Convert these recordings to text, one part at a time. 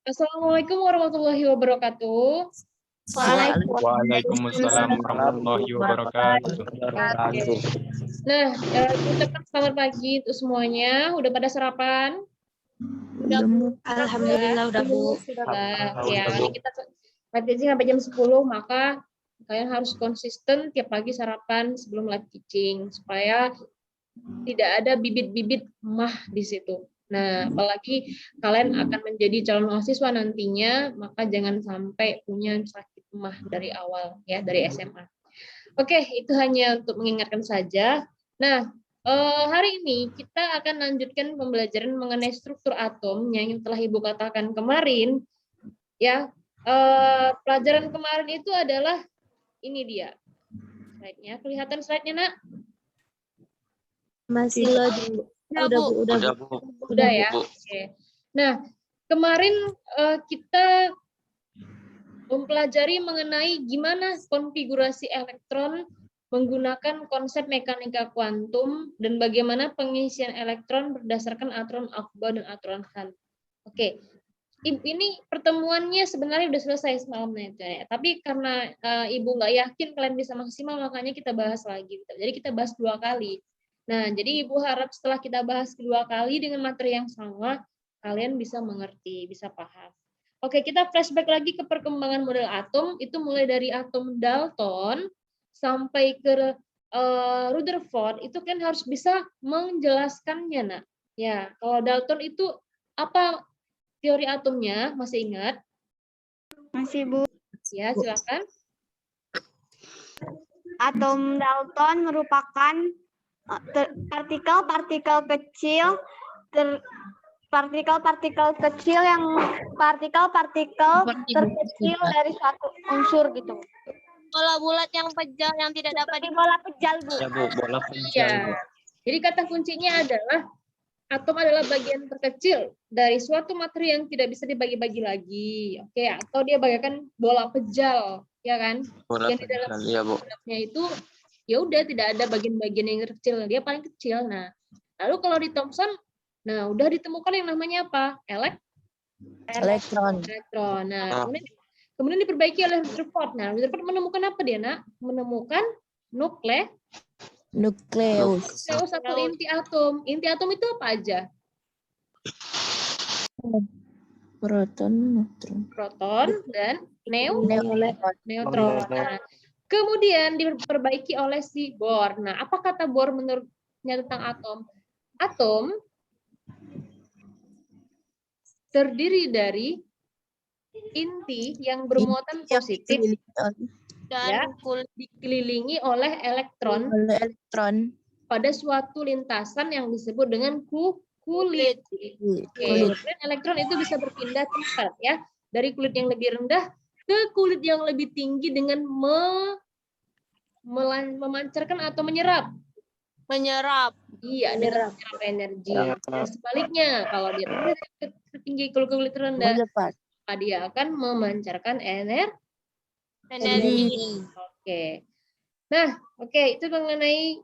Assalamualaikum warahmatullahi wabarakatuh. Waalaikumsalam warahmatullahi wabarakatuh. Nah, ucapkan selamat pagi untuk semuanya. Udah pada sarapan? Udah, Bu. Alhamdulillah udah, Bu. Sudah. Ya, ini kita latihan sampai jam 10, maka kalian harus konsisten tiap pagi sarapan sebelum live teaching supaya tidak ada bibit-bibit mah di situ. Nah, apalagi kalian akan menjadi calon mahasiswa nantinya, maka jangan sampai punya sakit mah dari awal ya, dari SMA. Oke, itu hanya untuk mengingatkan saja. Nah, hari ini kita akan lanjutkan pembelajaran mengenai struktur atom yang telah Ibu katakan kemarin. Ya, pelajaran kemarin itu adalah ini dia. Slide-nya, kelihatan slide-nya, Nak? Masih loading. Udah, Bu. Udah ya. Oke. Nah, kemarin kita mempelajari mengenai gimana konfigurasi elektron menggunakan konsep mekanika kuantum dan bagaimana pengisian elektron berdasarkan aturan Aufbau dan aturan Hahn. Oke. Ini pertemuannya sebenarnya sudah selesai semalam ya. Tapi karena Ibu nggak yakin kalian bisa maksimal, makanya kita bahas lagi. Jadi kita bahas 2 kali. Nah, jadi Ibu harap setelah kita bahas 2 kali dengan materi yang sama, kalian bisa mengerti, bisa paham. Oke, kita flashback lagi ke perkembangan model atom. Itu mulai dari atom Dalton sampai ke Rutherford, itu kan harus bisa menjelaskannya, Nak. Ya, kalau Dalton itu apa teori atomnya? Masih ingat? Masih, Bu. Ya, silakan. Atom Dalton merupakan partikel-partikel kecil terkecil dari suatu unsur gitu. Bola bulat yang pejal yang tidak dapat bola pejal, Bu. Ya, Bu, bola Iya. Jadi kata kuncinya adalah atom adalah bagian terkecil dari suatu materi yang tidak bisa dibagi-bagi lagi. Oke, atau dia bagaikan bola pejal, ya kan? bola Yang di dalamnya itu ya udah tidak ada bagian-bagian yang kecil, dia paling kecil. Nah, lalu kalau di Thomson, nah udah ditemukan yang namanya apa? Elektron. Nah, kemudian diperbaiki oleh Rutherford. Nah, Rutherford menemukan apa dia, Nak? Menemukan nukleus atau inti atom. Inti atom itu apa aja? Proton dan neutron. Nah, kemudian diperbaiki oleh si Bohr. Nah, apa kata Bohr menurutnya tentang atom? Atom terdiri dari inti yang bermuatan positif dan dikelilingi oleh elektron pada suatu lintasan yang disebut dengan kulit. Kemudian elektron itu bisa berpindah tempat ya, dari kulit yang lebih rendah ke kulit yang lebih tinggi dengan memancarkan atau menyerap. Iya, dengan menyerap energi. Dan sebaliknya, kalau dia tinggi kulit rendah, maka dia akan memancarkan energi. Oke. Nah, oke, itu mengenai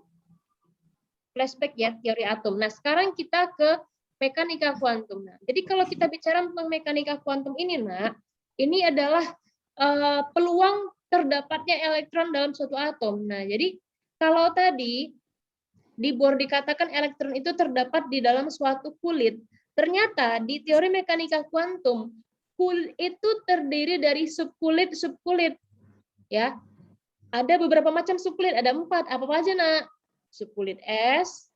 flashback ya, teori atom. Nah, sekarang kita ke mekanika kuantum. Nah, jadi kalau kita bicara tentang mekanika kuantum ini, Nak, ini adalah peluang terdapatnya elektron dalam suatu atom. Nah, jadi kalau tadi di Bohr dikatakan elektron itu terdapat di dalam suatu kulit, ternyata di teori mekanika kuantum, kulit itu terdiri dari subkulit. Ya, ada beberapa macam subkulit, ada 4. Apa aja, Nak? Subkulit S,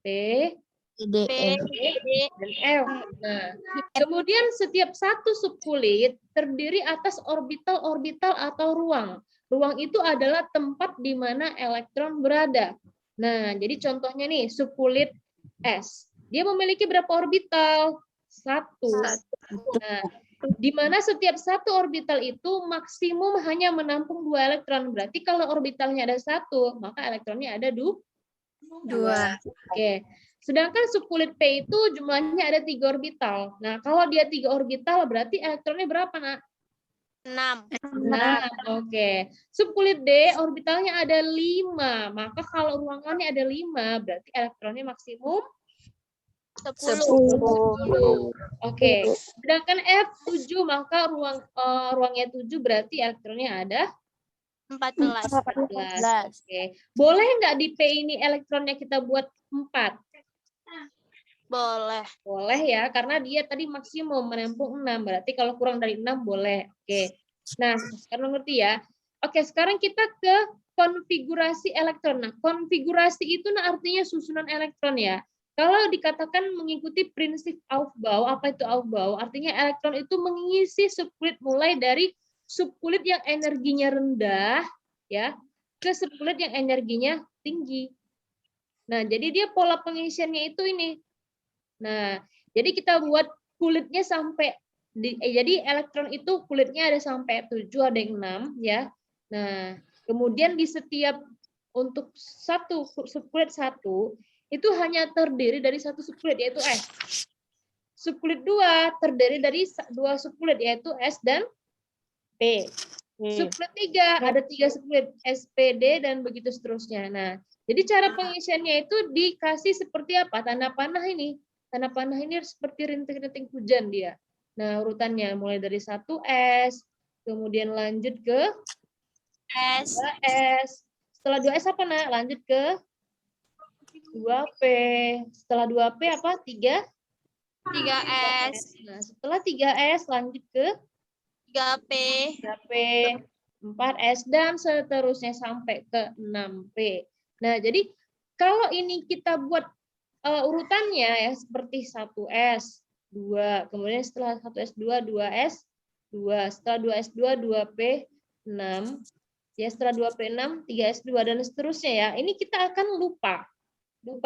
P, D, dan F. Nah, kemudian setiap satu subkulit terdiri atas orbital atau ruang. Ruang itu adalah tempat di mana elektron berada. Nah, jadi contohnya nih, subkulit S. Dia memiliki berapa orbital? 1. Nah, di mana setiap satu orbital itu maksimum hanya menampung 2 elektron. Berarti kalau orbitalnya ada 1, maka elektronnya ada 2. Oke. Sedangkan subkulit P itu jumlahnya ada 3 orbital. Nah, kalau dia 3 orbital, berarti elektronnya berapa, Nak? 6. Oke. Subkulit D orbitalnya ada 5. Maka kalau ruangannya ada 5, berarti elektronnya maksimum 10. Oke. Sedangkan F7 maka ruangnya 7 berarti elektronnya ada 14. 14. Oke. Boleh nggak di P ini elektronnya kita buat 4? Boleh. Boleh ya, karena dia tadi maksimum menampung 6. Berarti kalau kurang dari 6 boleh. Oke. Nah, sekarang ngerti ya. Oke, sekarang kita ke konfigurasi elektron. Nah, konfigurasi itu artinya susunan elektron ya. Kalau dikatakan mengikuti prinsip Aufbau, apa itu Aufbau? Artinya elektron itu mengisi subkulit mulai dari subkulit yang energinya rendah ya ke subkulit yang energinya tinggi. Nah, jadi dia pola pengisiannya itu ini. Nah, jadi kita buat kulitnya sampai jadi elektron itu kulitnya ada sampai 7, ada yang 6 ya. Nah, kemudian di setiap untuk satu subkulit satu itu hanya terdiri dari satu subkulit yaitu S. Subkulit 2 terdiri dari 2 subkulit yaitu S dan P. Subkulit 3 ada 3 subkulit SPD dan begitu seterusnya. Nah, jadi cara pengisiannya itu dikasih seperti apa? Tanda panah ini. Tanda panah ini seperti rintik-rintik hujan dia. Nah, urutannya mulai dari 1S, kemudian lanjut ke S. 2S. Setelah 2S apa, Nak? Lanjut ke 2P. Setelah 2P apa? 3S. Nah, setelah 3S lanjut ke 3P. 3P, 4S, dan seterusnya sampai ke 6P. Nah, jadi kalau ini kita buat urutannya ya seperti 1S, 2, kemudian setelah 1S 2, 2S, 2, setelah 2S 2, 2P, 6, ya setelah 2P 6, 3S 2 dan seterusnya ya. Ini kita akan lupa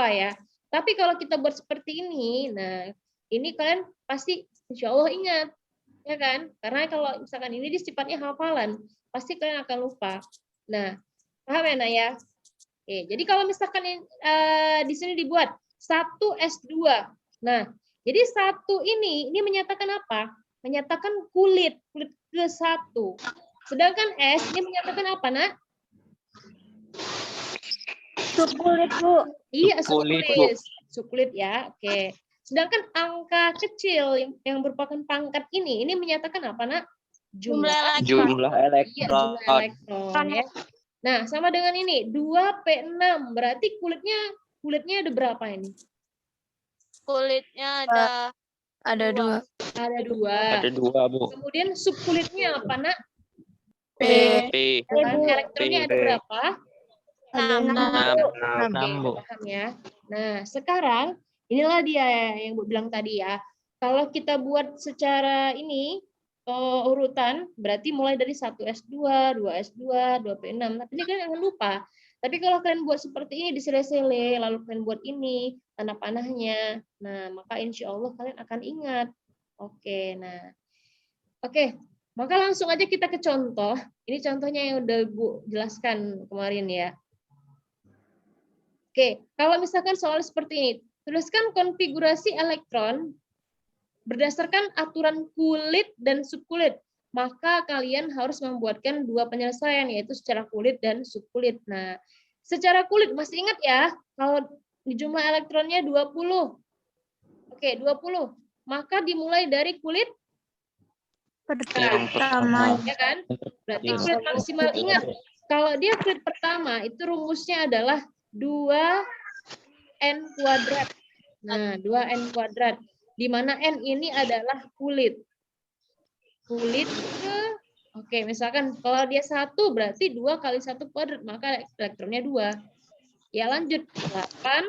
ya. Tapi kalau kita buat seperti ini, nah ini kalian pasti insya Allah ingat, ya kan? Karena kalau misalkan ini sifatnya hafalan, pasti kalian akan lupa. Nah, paham ya, Naya? Oke, jadi kalau misalkan di sini dibuat 1S2. Nah, jadi 1 ini menyatakan apa? Menyatakan kulit ke-1. Sedangkan S ini menyatakan apa, Nak? Subkulit, Bu. Iya, Subkulit, Bu. subkulit ya. Oke. Sedangkan angka kecil yang merupakan pangkat ini menyatakan apa, Nak? Jumlah Jumlah Iya, jumlah elektron. elektron ya. Nah, sama dengan ini 2P6 berarti kulitnya ada berapa ini? kulitnya ada Ada 2. Ada 2. Ada 2, Bu. Kemudian subkulitnya apa, Nak? P. P. Kan elektronnya ada berapa? 6. 6, Bu. Paham ya. Nah, sekarang inilah dia yang Bu bilang tadi ya. Kalau kita buat secara ini urutan, berarti mulai dari 1S2, 2S2, 2P6. Tapi ini kalian jangan lupa. Tapi kalau kalian buat seperti ini disele-sele, lalu kalian buat ini tanda panahnya, nah maka insya Allah kalian akan ingat. Oke, nah, oke, maka langsung aja kita ke contoh. Ini contohnya yang udah Bu jelaskan kemarin ya. Oke, kalau misalkan soal seperti ini, tuliskan konfigurasi elektron berdasarkan aturan kulit dan subkulit. Maka kalian harus membuatkan 2 penyelesaian, yaitu secara kulit dan subkulit. Nah, secara kulit, masih ingat ya, kalau di jumlah elektronnya 20. Oke, 20. Maka dimulai dari kulit Pertama. ya kan? Berarti kulit maksimal. Ingat, kalau dia kulit pertama, itu rumusnya adalah 2N kuadrat. Nah, 2N kuadrat. Di mana N ini adalah kulit. Kulit oke, misalkan kalau dia 1 berarti 2 kali 1 kuadrat, maka elektronnya 2. Ya lanjut, 8.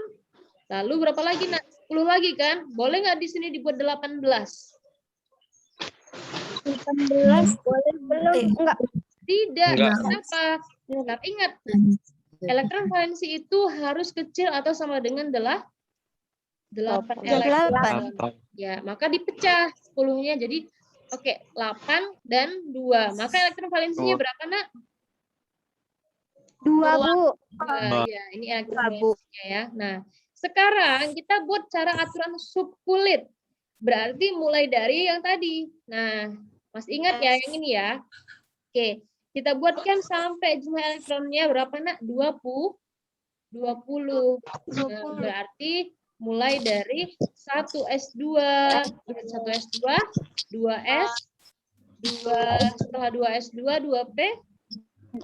Lalu berapa lagi, Nak? 10 lagi kan? Boleh nggak di sini dibuat 18? 18 boleh belum? Enggak. Tidak. Enggak. Kenapa? Karena ingat, elektron valensi itu harus kecil atau sama dengan 8 elektron. Ya, maka dipecah 10-nya jadi oke, 8 dan 2. Maka elektron valensinya berapa, Nak? 2, Bu. Ya, ini elektron valensinya ya. Nah, sekarang kita buat cara aturan subkulit. Berarti mulai dari yang tadi. Nah, masih ingat ya yang ini ya? Oke, kita buatkan sampai jumlah elektronnya berapa, Nak? 20. Nah, berarti mulai dari 1S2, 1S2, 2S, 2 setelah 2S2, 2P,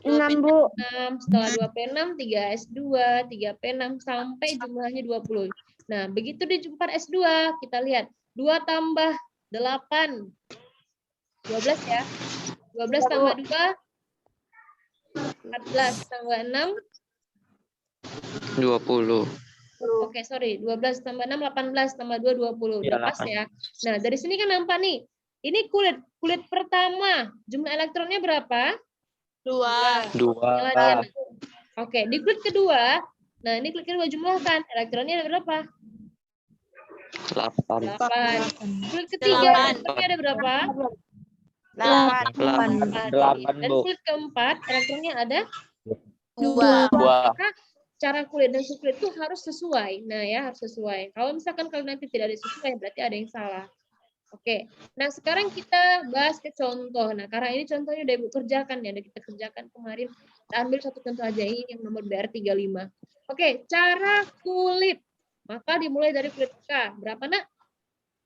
6 Bu. 6, setelah 2P6, 3S2, 3P6, sampai jumlahnya 20. Nah, begitu di 4S2, kita lihat 2 tambah 8, 12 ya. 12 tambah 2, 14 tambah 6, 20. oke, sorry. 12 tambah 6, 18 tambah 2, 20. Udah Ya, pas ya. Nah, dari sini kan nampak nih. Ini kulit pertama. Jumlah elektronnya berapa? 2. 2. Nyalakan. Oke, di kulit kedua. Nah, ini kulit kedua jumlahkan. Elektronnya ada berapa? 8. 8. Kulit ketiga, 8. elektronnya ada berapa? 8. 8, Dan Bu. kulit keempat, elektronnya ada 2. 2. maka cara kulit dan subkulit itu harus sesuai. Nah ya, harus sesuai. Kalau misalkan kalau nanti tidak ada sesuai, berarti ada yang salah. Oke, nah sekarang kita bahas ke contoh. Nah, karena ini contohnya udah Ibu kerjakan ya, udah kita kerjakan kemarin. Kita ambil satu contoh aja, ini yang nomor BR35. Oke, cara kulit. Maka dimulai dari kulit K. Berapa, Nak?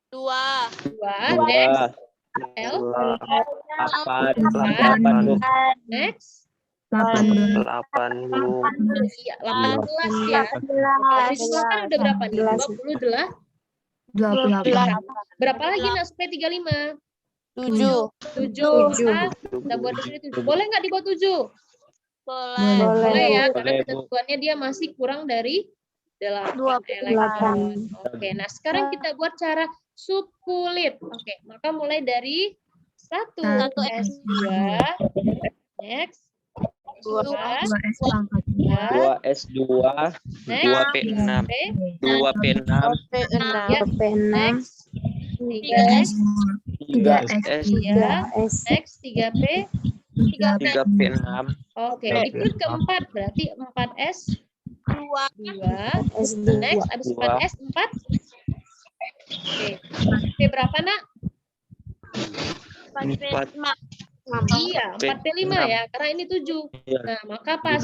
2. 2. Next. L. 8. 8. 8, Bu. Next. 18. 8, Bu. Iya, 18 ya. Dari semua kan udah berapa nih? 28. 28. Berapa lagi Nak supaya 35? 7. 7. Maka kita buat di sini 7. Boleh nggak dibuat 7? Boleh. Boleh ya, Boleh, karena Bu. ketentuannya dia masih kurang dari 8 28. elektron. Oke, nah sekarang kita buat cara subkulit. Oke, maka mulai dari 1 S2, next, 2, 2S2, 2P6, 2P6, ya, next, 3S, 3S, ya, next, 3P, 3P. 3P6, Oke, di kulit keempat berarti 4S, 2. 2, next, habis 4S, 4. Oke, P berapa Nak? 4. Iya, 4P5 ya, karena ini 7. Iya. Nah, maka pas.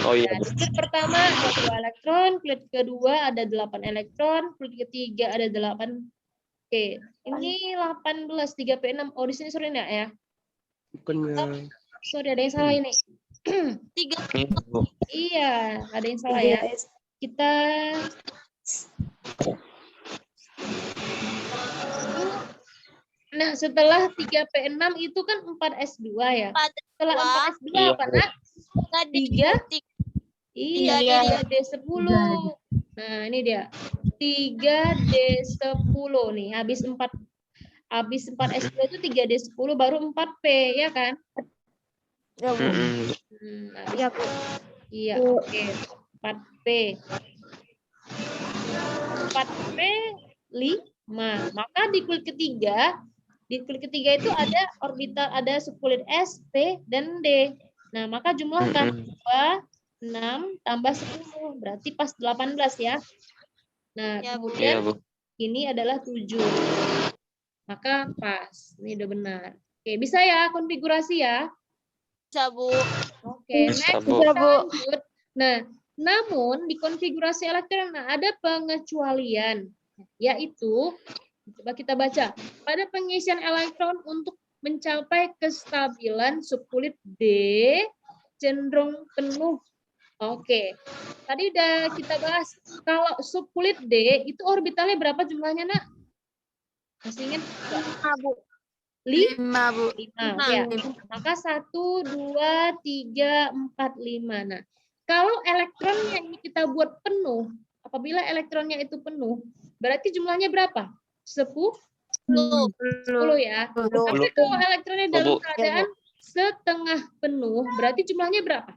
Oh iya, Nah, Bu. di kulit pertama ada 2 elektron, kulit kedua ada 8 elektron, kulit ketiga ada 8. Oke, ini 18, 3P6. Oh, di sini sorry enggak ya? Sorry, ada yang salah ini. 3. Ini, Bu. Iya, ada yang salah ya. Kita Nah, setelah 3P6 itu kan 4S2 ya. Setelah 4S2 Iya, apa, Bu. Nak? 3? 3. Iya, 3D10. Nah, ini dia. 3D10 nih. Habis 4S2 itu 3D10 baru 4P, ya kan? Mm-mm. Iya, iya, oke. 4P. 4P 5. Maka di kulit ketiga itu ada orbital, ada subkulit S, P, dan D. Nah, maka jumlahkan 2, 6, tambah 10. Berarti pas 18 ya. Nah, Ya, Bu. kemudian Iya, Bu. ini adalah 7. Maka pas. Ini udah benar. Oke, bisa ya konfigurasi ya? Bisa, Bu. Oke, Bisa, next Bu. kita lanjut. Nah, namun di konfigurasi elektron ada pengecualian, yaitu coba kita baca. Pada pengisian elektron untuk mencapai kestabilan subkulit D cenderung penuh. Oke. Tadi udah kita bahas kalau subkulit D itu orbitalnya berapa jumlahnya, Nak? Masih ingat? 5, Bu. 5, 5, Bu. ya. Maka 1, 2, 3, 4, 5. Nah, kalau elektronnya ini kita buat penuh, apabila elektronnya itu penuh, berarti jumlahnya berapa? 10 ya. Tapi kalau elektronnya dalam keadaan setengah penuh, berarti jumlahnya berapa?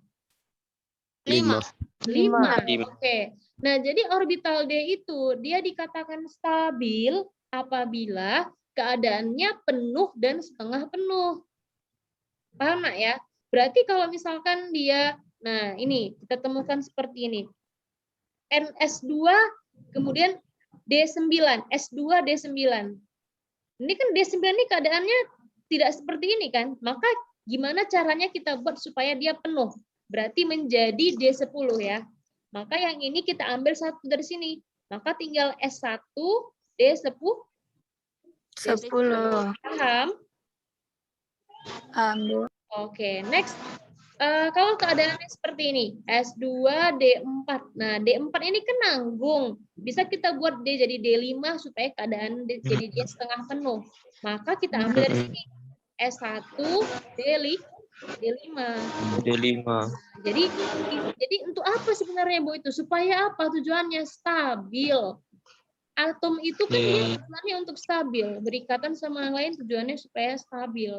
5. 5. Oke. Nah, jadi orbital D itu dia dikatakan stabil apabila keadaannya penuh dan setengah penuh. Paham nggak ya? Berarti kalau misalkan dia, nah ini kita temukan seperti ini. NS2 kemudian D9, S2 D9. Ini kan D9 ini keadaannya tidak seperti ini kan? Maka gimana caranya kita buat supaya dia penuh? Berarti menjadi D10 ya. Maka yang ini kita ambil satu dari sini. Maka tinggal S1, D10. 10. Paham? Bu. Oke, next. Kalau keadaannya seperti ini, S2, D4. Nah, D4 ini kan nanggung. Bisa kita buat D jadi D5 supaya keadaan jadi dia setengah penuh. Maka kita ambil dari sini. S1, D5. D5. Jadi untuk apa sebenarnya Bu itu? Supaya apa tujuannya? Stabil. Atom itu kan dia tujuannya untuk stabil. Berikatan sama yang lain tujuannya supaya stabil.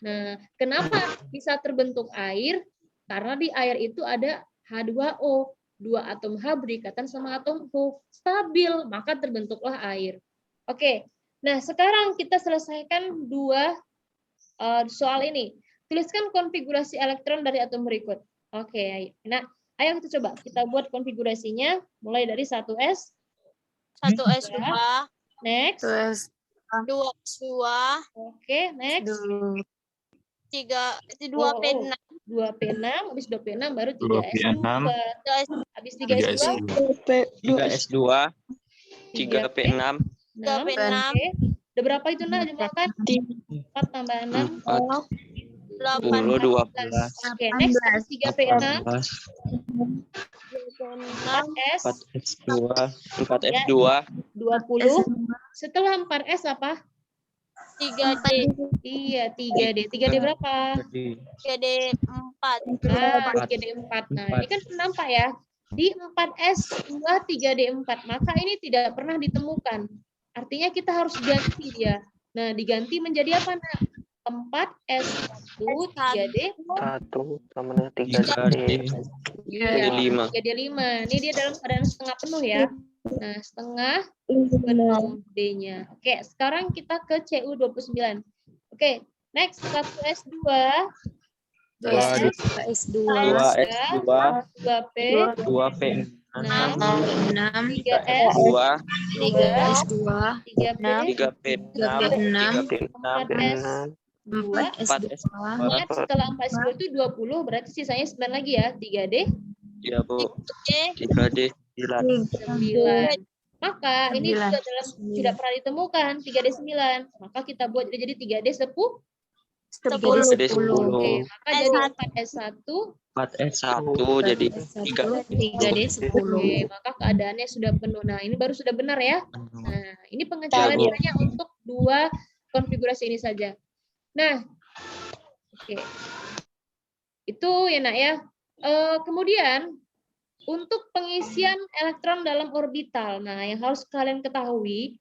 Nah, kenapa bisa terbentuk air? Karena di air itu ada H2O. 2 atom H berikatan sama atom O. Stabil, maka terbentuklah air. Oke, nah sekarang kita selesaikan 2 soal ini. Tuliskan konfigurasi elektron dari atom berikut. Oke, nah ayo kita coba. Kita buat konfigurasinya mulai dari 1S. 1S2. Next. 2S2. Oke, next. 2P6. 2P6, habis 2P6 baru 3S2. Habis 3S2. 3S2. 3P6. 6. Oke. Udah berapa itu Nak jumlahkan? 4 tambah 6. 10, 12. Oke, next 3P6. 4S. 4S2. 20. Setelah 4S apa? 3D. Iya, 3D. 3D berapa? 3D4. Nah, 3D4. Nah, ini kan nampak ya. Di 4S2 3D4. Maka ini tidak pernah ditemukan. Artinya kita harus ganti dia. Nah, diganti menjadi apa, Nak? 4S1 3D. 1 sama 3D. 3D5. 3D5. Ini dia dalam keadaan setengah penuh ya. Nah, setengah penuh D-nya. Oke, sekarang kita ke CU29. Oke, next 1S2. 2S2. 2S2. 2P. 2P6. 3S. 3S2. 3P. 3P6. 4S. Ingat setelah 4S2 itu 20, berarti sisanya 9 lagi ya. 3D. Iya, Bu. 3D 9. 9. Maka ini juga tidak pernah ditemukan 3D9. Maka kita buat jadi 3D10. 3D10. Oke, maka jadi 4S1. 4S1 jadi 3D10. Oke, maka keadaannya sudah penuh. Nah, ini baru sudah benar ya. Nah, ini pengecilan hanya untuk 2 konfigurasi ini saja. Nah, oke. Itu ya Nak ya. Kemudian untuk pengisian elektron dalam orbital. Nah, yang harus kalian ketahui,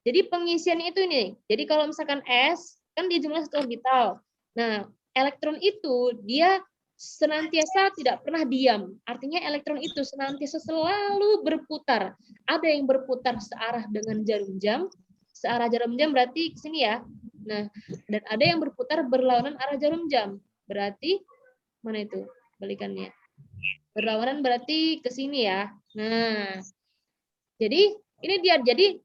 jadi pengisian itu ini. Jadi kalau misalkan S, kan dia jumlah satu orbital. Nah, elektron itu dia senantiasa tidak pernah diam. Artinya elektron itu senantiasa selalu berputar. Ada yang berputar searah dengan jarum jam. Searah jarum jam berarti ke sini ya. Nah, dan ada yang berputar berlawanan arah jarum jam. Berarti mana itu balikannya? Berlawanan berarti ke sini ya. Nah, jadi ini dia. Jadi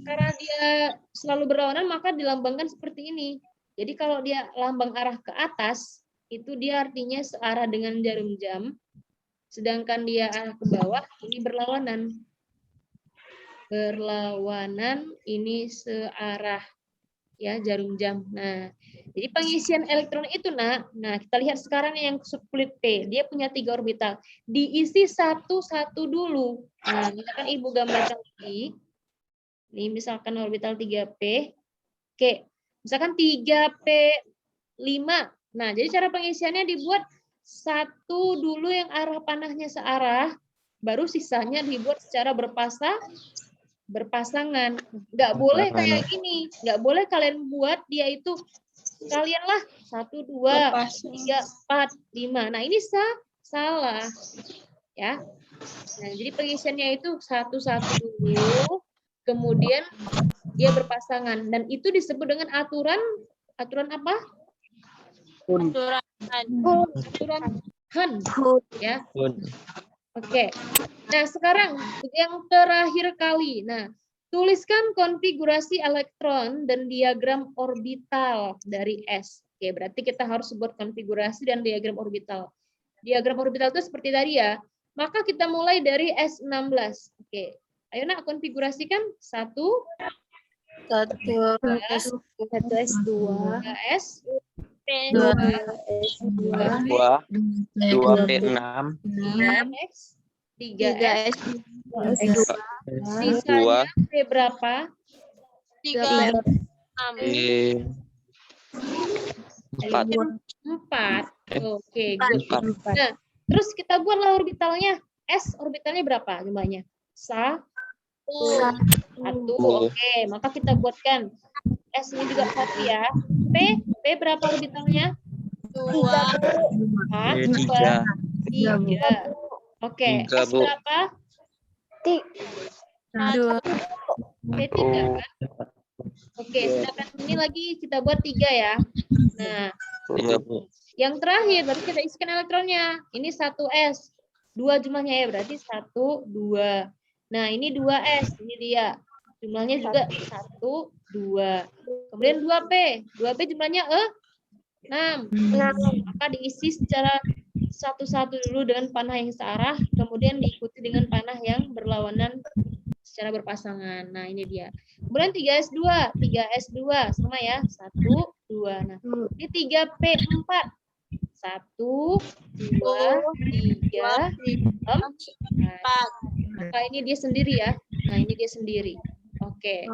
karena dia selalu berlawanan maka dilambangkan seperti ini. Jadi kalau dia lambang arah ke atas, itu dia artinya searah dengan jarum jam. Sedangkan dia arah ke bawah, ini berlawanan. Berlawanan ini searah ya jarum jam. Nah, jadi pengisian elektron itu nah kita lihat sekarang yang split P, dia punya 3 orbital. Diisi satu-satu dulu. Nah, misalkan Ibu gambarkan lagi. Ini misalkan orbital 3P. Oke, misalkan 3P5. Nah, jadi cara pengisiannya dibuat satu dulu yang arah panahnya searah, baru sisanya dibuat secara berpasangan. Nggak boleh kayak gini. Nggak boleh kalian buat dia itu kalianlah 1, 2, 3, 4, 5. Nah, ini salah. Ya. Nah, jadi pengisiannya itu satu-satu dulu, kemudian dia berpasangan. Dan itu disebut dengan aturan apa? Aturan Han. Ya. Oke. Nah, sekarang yang terakhir kali. Nah, tuliskan konfigurasi elektron dan diagram orbital dari S. Oke, berarti kita harus buat konfigurasi dan diagram orbital. Diagram orbital itu seperti tadi ya. Maka kita mulai dari S16. Oke. Ayo nak konfigurasikan 1 S2 2S P 2 2 2P6 3X 3S 3S sisanya P berapa? 3 6 4 4. Oke, good. 4 Nah, terus kita buatlah orbitalnya. S orbitalnya berapa jumlahnya? 1. Oke, maka kita buatkan S ini juga 1 ya. P berapa orbitalnya? 2 4, 3 3. Oke, 3, S Bu. berapa? 2 P3 kan? Oke, sedangkan ini lagi kita buat 3 ya. Nah, 3, Bu. yang terakhir baru kita isikan elektronnya. Ini 1S. 2 jumlahnya ya, berarti 1, 2. Nah, ini 2S, ini dia. Jumlahnya juga 1, 2. Kemudian 2P. 2P jumlahnya 6. Maka diisi secara satu-satu dulu dengan panah yang searah, kemudian diikuti dengan panah yang berlawanan secara berpasangan. Nah, ini dia. Kemudian 3S2. 3S2 sama ya. 1, 2. Nah, ini 3P4. 1, 2, 3, 4. Maka ini dia sendiri ya. Nah, ini dia sendiri. Oke.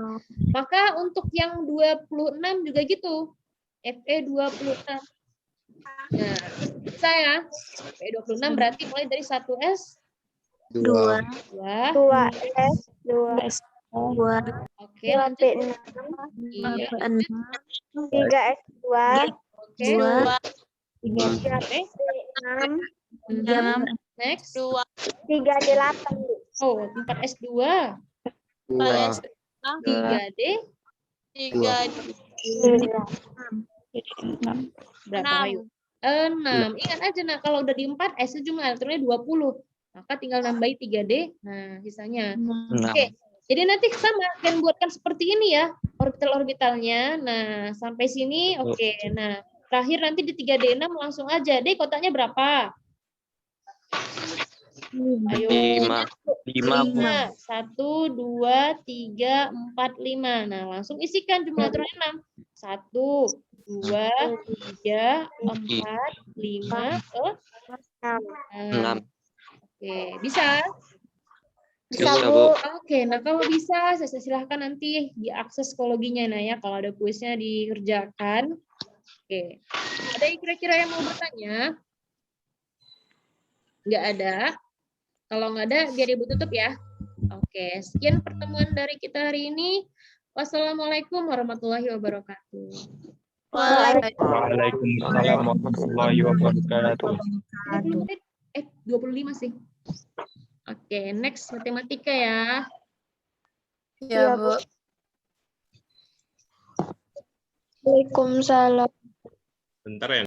Maka untuk yang 26 juga gitu. FE 26. Nah, bisa ya. FE 26 berarti mulai dari 1S 2 2. 2S 2 Oke, lanjut. Iya. 3S 2 Oke. 3P 6 Next. 3D 8. Oh, 4S2. 2 3D 3 berapa? Ayo. 6. Ingat aja nah, kalau udah di 4 S itu jumlah elektronnya 20. Maka tinggal nambahi 3D. Nah, sisanya. 6 Oke. Jadi nanti sama akan buatkan seperti ini ya, orbital-orbitalnya. Nah, sampai sini oke. Nah, terakhir nanti di 3D6 langsung aja. D kotaknya berapa? Ayo. 5 Bu. 5. 1, 2, 3, 4, 5. Nah, langsung isikan jumlah elektronnya 6. 1, 2, 3, 4, 5, 6 Oke, bisa? bisa Bu. Oke, nah kalau bisa saya silahkan nanti diakses psikologinya nah ya, kalau ada kuisnya dikerjakan. Oke, ada yang kira-kira yang mau bertanya? Nggak ada? Kalau nggak ada, biar Ibu tutup ya. Oke, sekian pertemuan dari kita hari ini. Wassalamualaikum warahmatullahi wabarakatuh. Waalaikumsalam warahmatullahi wabarakatuh. 20 menit? 25 sih. Oke, next matematika ya. Ya, Bu. Waalaikumsalam. Bentar ya.